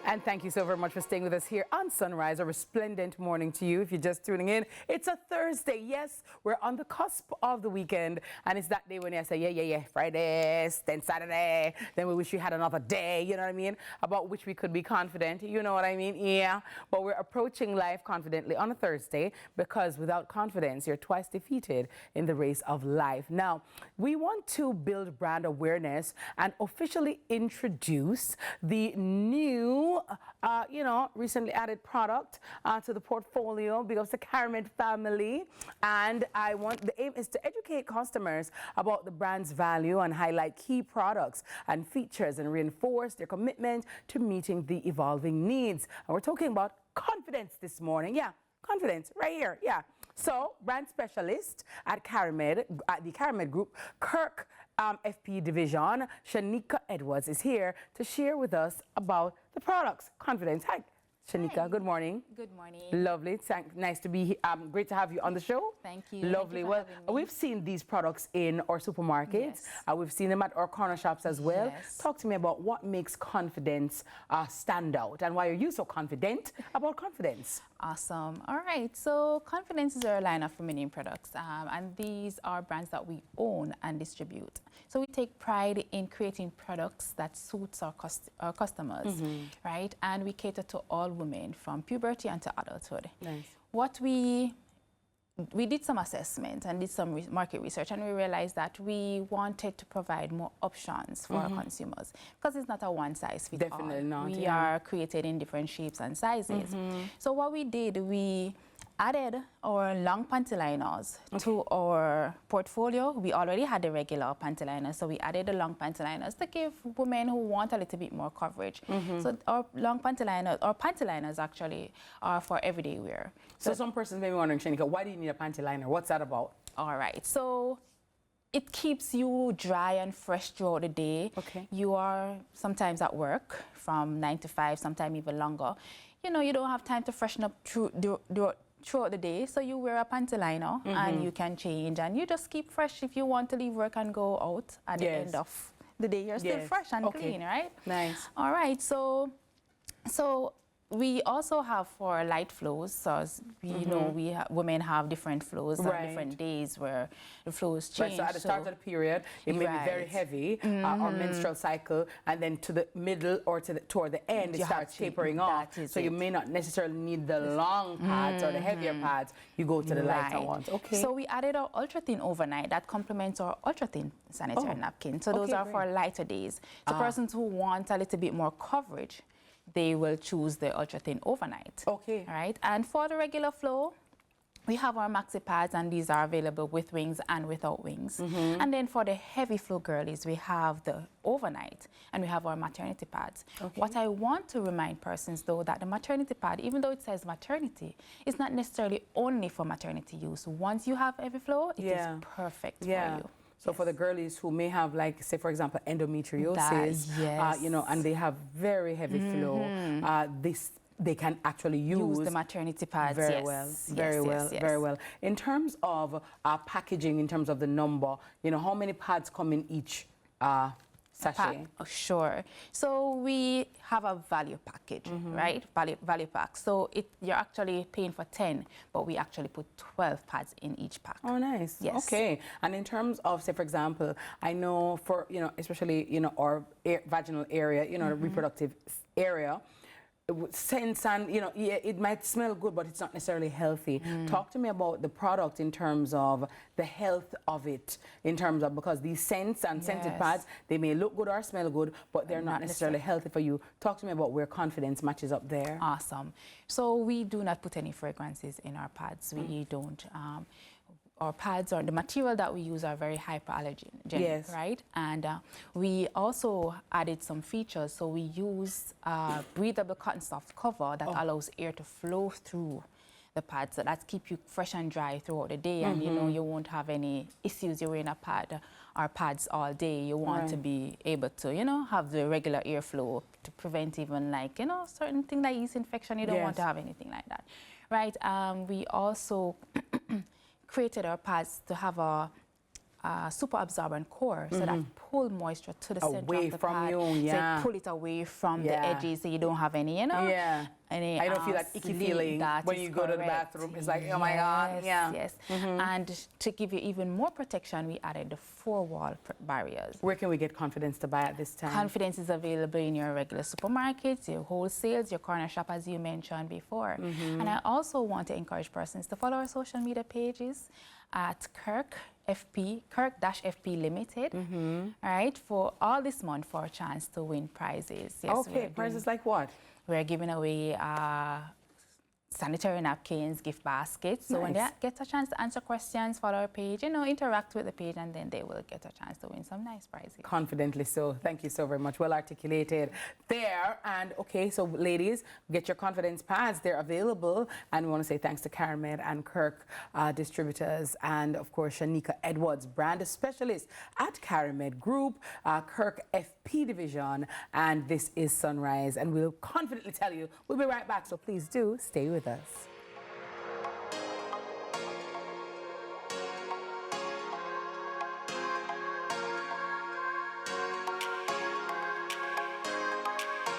And thank you so very much for staying with us here on Sunrise. A resplendent morning to you if you're just tuning in. It's a Thursday. Yes, we're on the cusp of the weekend. And it's that day when you say, yeah, Fridays, then Saturday, then we wish we had another day, you know what I mean? About which we could be confident, you know what I mean? Yeah. But we're approaching life confidently on a Thursday because without confidence, you're twice defeated in the race of life. Now, we want to build brand awareness and officially introduce the new, recently added product to the portfolio because the Caramel family. And the aim is to educate customers about the brand's value and highlight key products and features and reinforce their commitment to meeting the evolving needs. And we're talking about confidence this morning. Yeah, confidence right here. Yeah. So, brand specialist at the Caramel Group, Kirk FP Division, Shanika Edwards is here to share with us about the products. Confidence. Hi, Shanika. Hi. Good morning. Good morning. Lovely. Nice to be here. Great to have you on the show. Thank you. Lovely. Well, we've seen these products in our supermarkets. Yes. We've seen them at our corner shops as well. Yes. Talk to me about what makes confidence stand out and why are you so confident about confidence? Awesome. All right. So confidence is our line of feminine products, and these are brands that we own and distribute. So we take pride in creating products that suits our customers, right? And we cater to all women from puberty until adulthood. Nice. What we did some assessment and did some market research, and we realized that we wanted to provide more options for our consumers because it's not a one-size-fits-all. Definitely not. We are created in different shapes and sizes. So what we did, we added our long panty liners to our portfolio. We already had the regular panty liners, so we added the long panty liners to give women who want a little bit more coverage. So our long panty liners, or panty liners actually, are for everyday wear. So some persons may be wondering, Shanika, why do you need a panty liner? What's that about? All right, so it keeps you dry and fresh throughout the day. Okay. You are sometimes at work from 9 to 5, sometimes even longer. You know, you don't have time to freshen up throughout the day, so you wear a panty liner and you can change, and you just keep fresh if you want to leave work and go out at the end of the day. You're still fresh and clean, right? Nice. All right, so we also have for light flows, so we know women have different flows on different days where the flows change. Right, so at the start of the period, it may be very heavy, or menstrual cycle, and then to the middle or toward the end, it starts tapering off. So you may not necessarily need the long pads or the heavier pads. You go to the lighter ones. Okay. So we added our ultra thin overnight that complements our ultra thin sanitary napkin. So those are for lighter days. So persons who want a little bit more coverage, they will choose the ultra thin overnight. Okay. All right. And for the regular flow, we have our maxi pads, and these are available with wings and without wings. And then for the heavy flow girlies, we have the overnight, and we have our maternity pads. What I want to remind persons, though, that the maternity pad, even though it says maternity, it's not necessarily only for maternity use. Once you have heavy flow, it is perfect for you. So for the girlies who may have, like, say, for example, endometriosis, and they have very heavy flow, they can actually use the maternity pads very well. In terms of packaging, in terms of the number, how many pads come in each sachet? Sure. So we have a value package, right? Value pack. So you're actually paying for 10, but we actually put 12 pads in each pack. Oh, nice. Yes. Okay. And in terms of, say, for example, I know for, especially, our vaginal area, the reproductive area, scents and, it might smell good, but it's not necessarily healthy. Talk to me about the product in terms of the health of it, in terms of, because these scents and scented pads, they may look good or smell good, but they're not necessarily healthy for you. Talk to me about where confidence matches up there. Awesome. So we do not put any fragrances in our pads. We don't. Our pads, or the material that we use, are very hypoallergenic, right? And we also added some features. So we use a breathable cotton soft cover that allows air to flow through the pads. So that keeps you fresh and dry throughout the day, and you won't have any issues. You're wearing a pad or pads all day. You want to be able to, have the regular airflow to prevent even certain thing like yeast infection. You don't want to have anything like that, right? We also created our pads to have a super absorbent core, so that pull moisture to the center of the from pad. you, So it pull it away from the edges, so you don't have any, you know. Yeah. Any, I don't feel that icky feeling when you go to the bathroom. It's like, oh my God. Yeah. Yes. And to give you even more protection, we added the 4-wall barriers. Where can we get Confidence to buy at this time? Confidence is available in your regular supermarkets, your wholesales, your corner shop, as you mentioned before. And I also want to encourage persons to follow our social media pages at Kirk-FP Limited, right, for all this month for a chance to win prizes. Yes, okay, prizes like what? We're giving away sanitary napkins, gift baskets. So when they get a chance to answer questions, follow our page, you know, interact with the page, and then they will get a chance to win some nice prizes. Confidently so. Thank you so very much. Well articulated there. And okay, so ladies, get your Confidence pads. They're available. And we want to say thanks to CariMed and Kirk distributors, and of course Shanika Edwards, brand specialist at CariMed Group, Kirk FP division. And this is Sunrise. And we'll confidently tell you we'll be right back. So please do stay with us.